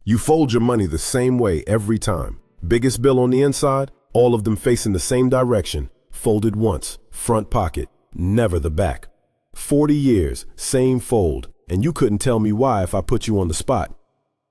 You fold your money the same way every time. Biggest bill on the inside, all of them facing the same direction, folded once, front pocket, never the back. 40 years, same fold, and you couldn't tell me why if I put you on the spot.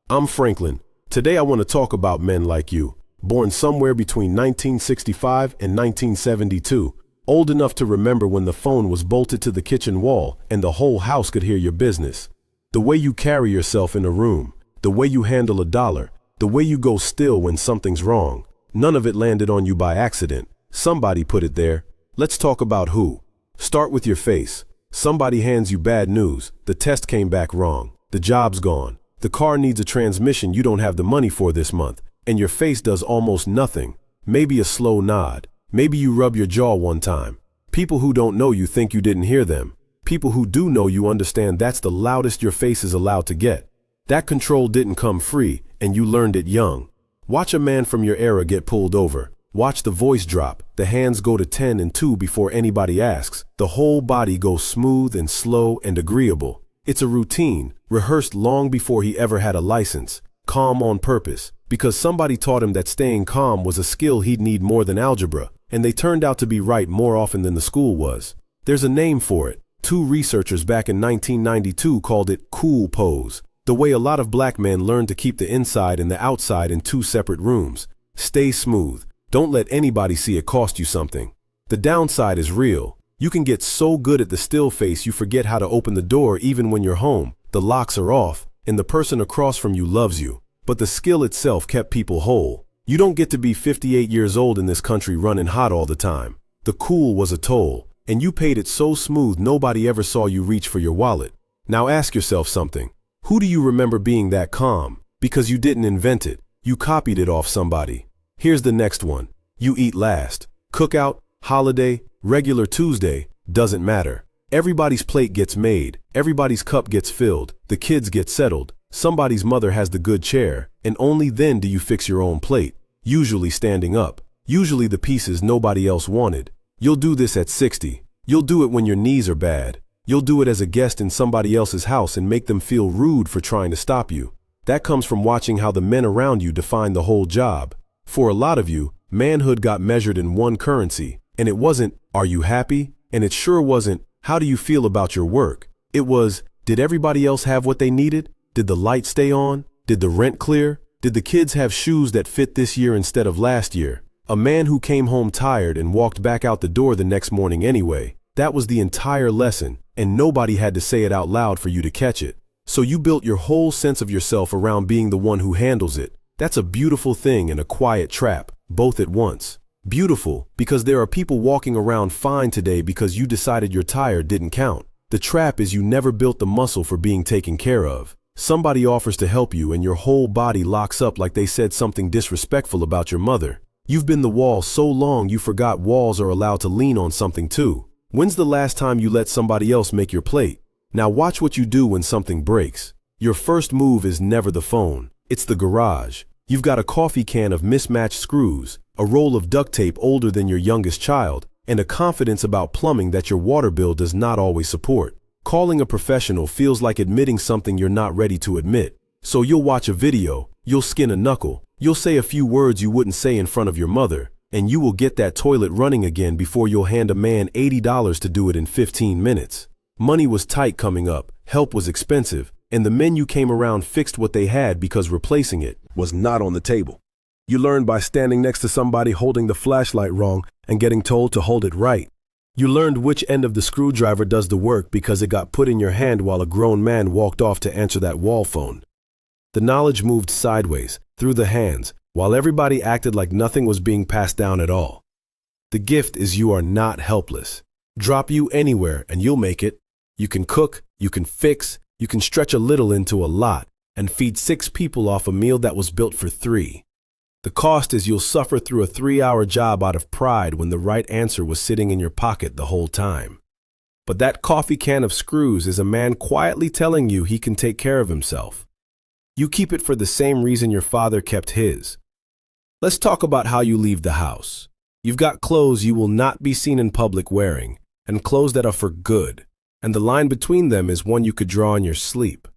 I'm Franklin. Today I want to talk about men like you, born somewhere between 1965 and 1972, old enough to remember when the phone was bolted to the kitchen wall and the whole house could hear your business. The way you carry yourself in a room, the way you handle a dollar, the way you go still when something's wrong. None of it landed on you by accident. Somebody put it there. Let's talk about who. Start with your face. Somebody hands you bad news. The test came back wrong. The job's gone. The car needs a transmission you don't have the money for this month, and your face does almost nothing. Maybe a slow nod. Maybe you rub your jaw one time. People who don't know you think you didn't hear them. People who do know you understand that's the loudest your face is allowed to get. That control didn't come free, and you learned it young. Watch a man from your era get pulled over. Watch the voice drop, the hands go to 10 and 2 before anybody asks. The whole body goes smooth and slow and agreeable. It's a routine, rehearsed long before he ever had a license. Calm on purpose, because somebody taught him that staying calm was a skill he'd need more than algebra, and they turned out to be right more often than the school was. There's a name for it. Two researchers back in 1992 called it cool pose. The way a lot of black men learn to keep the inside and the outside in two separate rooms. Stay smooth. Don't let anybody see it cost you something. The downside is real. You can get so good at the still face you forget how to open the door even when you're home. The locks are off, and the person across from you loves you. But the skill itself kept people whole. You don't get to be 58 years old in this country running hot all the time. The cool was a toll, and you paid it so smooth nobody ever saw you reach for your wallet. Now ask yourself something. Who do you remember being that calm? Because you didn't invent it. You copied it off somebody. Here's the next one. You eat last. Cookout, holiday, regular Tuesday, doesn't matter. Everybody's plate gets made. Everybody's cup gets filled. The kids get settled. Somebody's mother has the good chair, and only then do you fix your own plate. Usually standing up. Usually the pieces nobody else wanted. You'll do this at 60. You'll do it when your knees are bad. You'll do it as a guest in somebody else's house and make them feel rude for trying to stop you. That comes from watching how the men around you define the whole job. For a lot of you, manhood got measured in one currency, and it wasn't, "Are you happy?" And it sure wasn't, "How do you feel about your work?" It was, "Did everybody else have what they needed? Did the light stay on? Did the rent clear? Did the kids have shoes that fit this year instead of last year?" A man who came home tired and walked back out the door the next morning anyway. That was the entire lesson, and nobody had to say it out loud for you to catch it. So you built your whole sense of yourself around being the one who handles it. That's a beautiful thing and a quiet trap, both at once. Beautiful, because there are people walking around fine today because you decided your tire didn't count. The trap is you never built the muscle for being taken care of. Somebody offers to help you and your whole body locks up like they said something disrespectful about your mother. You've been the wall so long you forgot walls are allowed to lean on something too. When's the last time you let somebody else make your plate? Now watch what you do when something breaks. Your first move is never the phone. It's the garage. You've got a coffee can of mismatched screws, a roll of duct tape older than your youngest child, and a confidence about plumbing that your water bill does not always support. Calling a professional feels like admitting something you're not ready to admit. So you'll watch a video, you'll skin a knuckle, you'll say a few words you wouldn't say in front of your mother, and you will get that toilet running again before you'll hand a man $80 to do it in 15 minutes. Money was tight coming up, help was expensive, and the men you came around fixed what they had because replacing it was not on the table. You learned by standing next to somebody holding the flashlight wrong and getting told to hold it right. You learned which end of the screwdriver does the work because it got put in your hand while a grown man walked off to answer that wall phone. The knowledge moved sideways, through the hands, while everybody acted like nothing was being passed down at all. The gift is you are not helpless. Drop you anywhere and you'll make it. You can cook, you can fix, you can stretch a little into a lot, and feed 6 people off a meal that was built for 3. The cost is you'll suffer through a 3-hour job out of pride when the right answer was sitting in your pocket the whole time. But that coffee can of screws is a man quietly telling you he can take care of himself. You keep it for the same reason your father kept his. Let's talk about how you leave the house. You've got clothes you will not be seen in public wearing, and clothes that are for good, and the line between them is one you could draw in your sleep.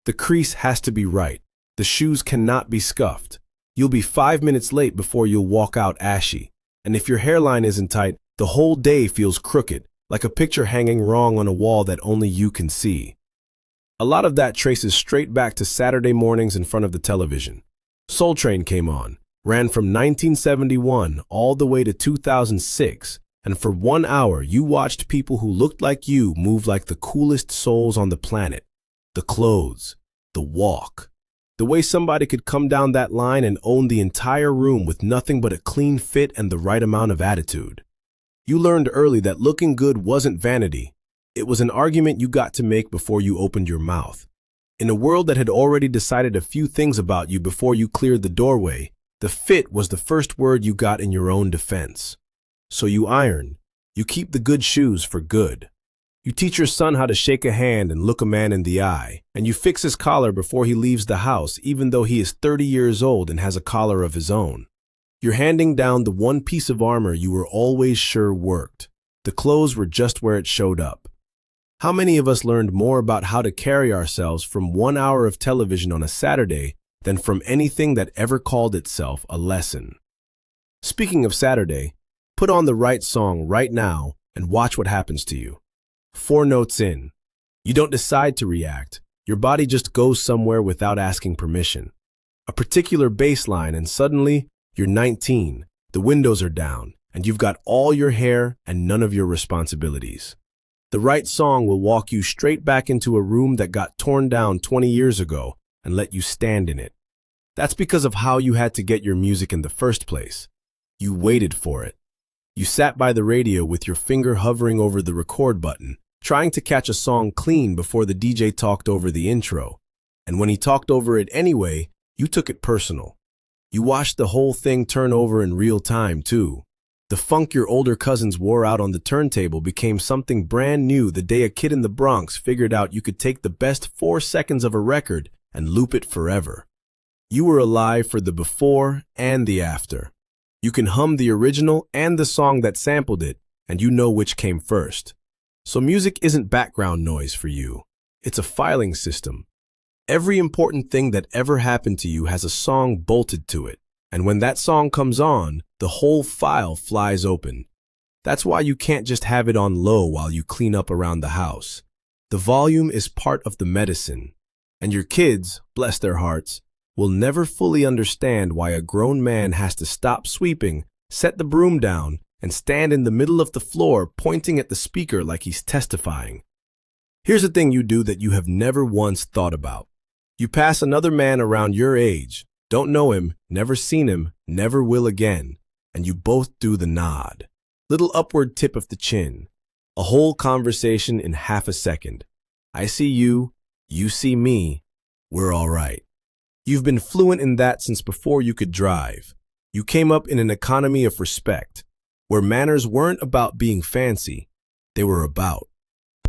The crease has to be right. The shoes cannot be scuffed. You'll be 5 minutes late before you'll walk out ashy. And if your hairline isn't tight, the whole day feels crooked, like a picture hanging wrong on a wall that only you can see. A lot of that traces straight back to Saturday mornings in front of the television. Soul Train came on, ran from 1971 all the way to 2006, and for 1 hour you watched people who looked like you move like the coolest souls on the planet. The clothes, the walk, the way somebody could come down that line and own the entire room with nothing but a clean fit and the right amount of attitude. You learned early that looking good wasn't vanity. It was an argument you got to make before you opened your mouth. In a world that had already decided a few things about you before you cleared the doorway, the fit was the first word you got in your own defense. So you iron. You keep the good shoes for good. You teach your son how to shake a hand and look a man in the eye, and you fix his collar before he leaves the house, even though he is 30 years old and has a collar of his own. You're handing down the one piece of armor you were always sure worked. The clothes were just where it showed up. How many of us learned more about how to carry ourselves from 1 hour of television on a Saturday than from anything that ever called itself a lesson? Speaking of Saturday, put on the right song right now and watch what happens to you. 4 notes in. You don't decide to react. Your body just goes somewhere without asking permission. A particular bass line and suddenly you're 19, the windows are down, and you've got all your hair and none of your responsibilities. The right song will walk you straight back into a room that got torn down 20 years ago and let you stand in it. That's because of how you had to get your music in the first place. You waited for it. You sat by the radio with your finger hovering over the record button, trying to catch a song clean before the DJ talked over the intro. And when he talked over it anyway, you took it personal. You watched the whole thing turn over in real time, too. The funk your older cousins wore out on the turntable became something brand new the day a kid in the Bronx figured out you could take the best 4 seconds of a record and loop it forever. You were alive for the before and the after. You can hum the original and the song that sampled it, and you know which came first. So music isn't background noise for you. It's a filing system. Every important thing that ever happened to you has a song bolted to it, and when that song comes on, the whole file flies open. That's why you can't just have it on low while you clean up around the house. The volume is part of the medicine, and your kids, bless their hearts, will never fully understand why a grown man has to stop sweeping, set the broom down, and stand in the middle of the floor pointing at the speaker like he's testifying. Here's a thing you do that you have never once thought about. You pass another man around your age, don't know him, never seen him, never will again, and you both do the nod. Little upward tip of the chin. A whole conversation in half a second. I see you, you see me, we're all right. You've been fluent in that since before you could drive. You came up in an economy of respect, where manners weren't about being fancy, they were about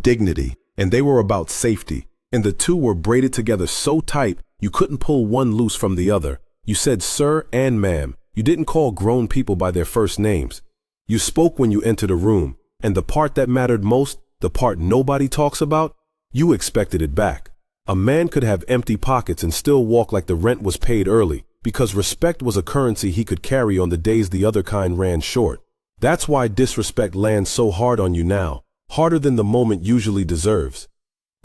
dignity, and they were about safety, and the two were braided together so tight you couldn't pull one loose from the other. You said sir and ma'am. You didn't call grown people by their first names. You spoke when you entered a room, and the part that mattered most, the part nobody talks about, you expected it back. A man could have empty pockets and still walk like the rent was paid early, because respect was a currency he could carry on the days the other kind ran short. That's why disrespect lands so hard on you now, harder than the moment usually deserves.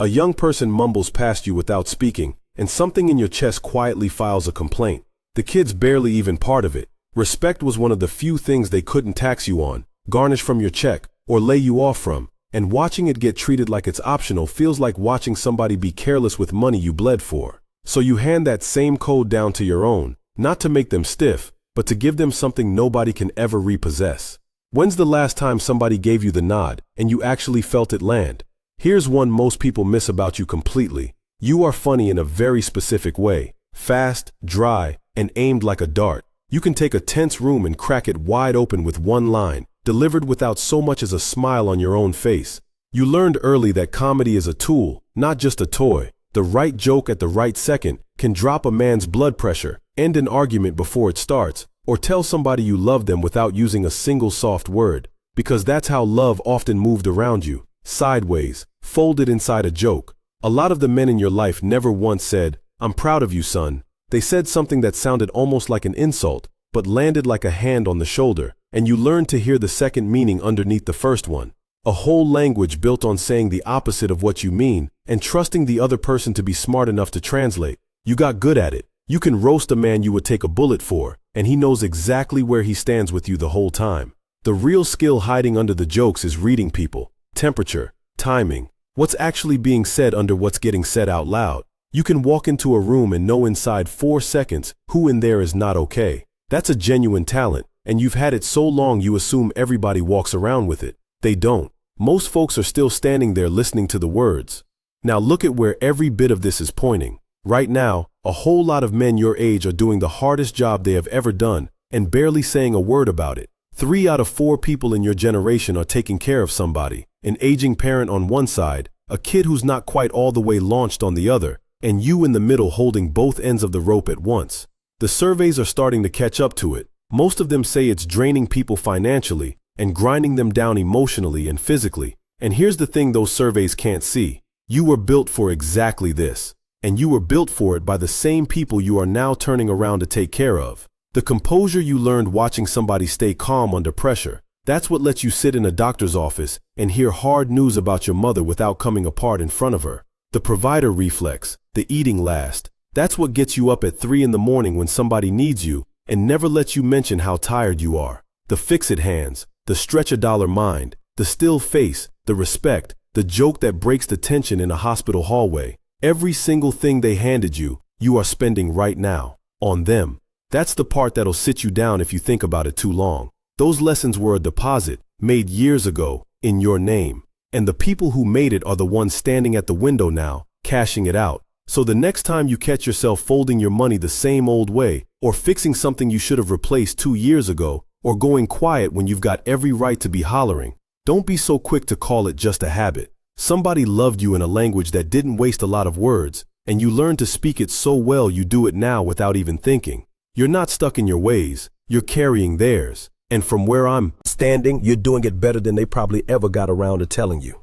A young person mumbles past you without speaking, and something in your chest quietly files a complaint. The kid's barely even part of it. Respect was one of the few things they couldn't tax you on, garnish from your check, or lay you off from, and watching it get treated like it's optional feels like watching somebody be careless with money you bled for. So you hand that same code down to your own, not to make them stiff, but to give them something nobody can ever repossess. When's the last time somebody gave you the nod, and you actually felt it land? Here's one most people miss about you completely. You are funny in a very specific way, fast, dry, and aimed like a dart. You can take a tense room and crack it wide open with one line, delivered without so much as a smile on your own face. You learned early that comedy is a tool, not just a toy. The right joke at the right second can drop a man's blood pressure, end an argument before it starts, or tell somebody you love them without using a single soft word. Because that's how love often moved around you, sideways, folded inside a joke. A lot of the men in your life never once said, "I'm proud of you, son." They said something that sounded almost like an insult, but landed like a hand on the shoulder, and you learned to hear the second meaning underneath the first one. A whole language built on saying the opposite of what you mean and trusting the other person to be smart enough to translate. You got good at it. You can roast a man you would take a bullet for, and he knows exactly where he stands with you the whole time. The real skill hiding under the jokes is reading people, temperature, timing, what's actually being said under what's getting said out loud. You can walk into a room and know inside 4 seconds who in there is not okay. That's a genuine talent, and you've had it so long you assume everybody walks around with it. They don't. Most folks are still standing there listening to the words. Now look at where every bit of this is pointing. Right now, a whole lot of men your age are doing the hardest job they have ever done and barely saying a word about it. 3 out of 4 people in your generation are taking care of somebody, an aging parent on one side, a kid who's not quite all the way launched on the other, and you in the middle holding both ends of the rope at once. The surveys are starting to catch up to it. Most of them say it's draining people financially and grinding them down emotionally and physically. And here's the thing those surveys can't see. You were built for exactly this. And you were built for it by the same people you are now turning around to take care of. The composure you learned watching somebody stay calm under pressure, that's what lets you sit in a doctor's office and hear hard news about your mother without coming apart in front of her. The provider reflex, the eating last, that's what gets you up at 3 in the morning when somebody needs you and never lets you mention how tired you are. The fix-it hands, the stretch-a-dollar mind, the still face, the respect, the joke that breaks the tension in a hospital hallway. Every single thing they handed you, you are spending right now, on them. That's the part that'll sit you down if you think about it too long. Those lessons were a deposit, made years ago, in your name. And the people who made it are the ones standing at the window now, cashing it out. So the next time you catch yourself folding your money the same old way, or fixing something you should have replaced 2 years ago, or going quiet when you've got every right to be hollering, don't be so quick to call it just a habit. Somebody loved you in a language that didn't waste a lot of words, and you learned to speak it so well you do it now without even thinking. You're not stuck in your ways, you're carrying theirs. And from where I'm standing, you're doing it better than they probably ever got around to telling you.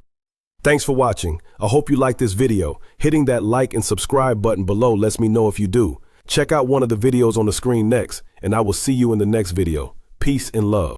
Thanks for watching. I hope you liked this video. Hitting that like and subscribe button below lets me know if you do. Check out one of the videos on the screen next, and I will see you in the next video. Peace and love.